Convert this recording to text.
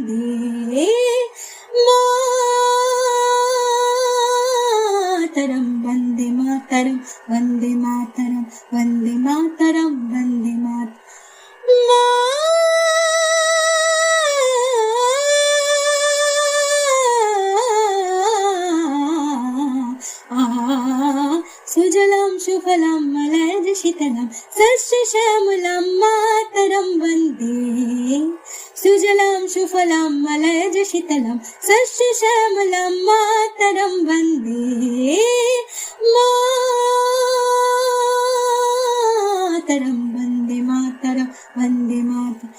वन्दे मातरं वन्दे मातरं वन्दे मातरं वन्दे मातरं वन्दे सुजलां सुफलां मलयजशीतलां सस्यश्यामलां मातरं वन्दे सुजलां सुफलां मलयजशीतलां सस्यश्यामलां मातरं वन्दे मातरं वन्दे मातरं वन्दे मातरं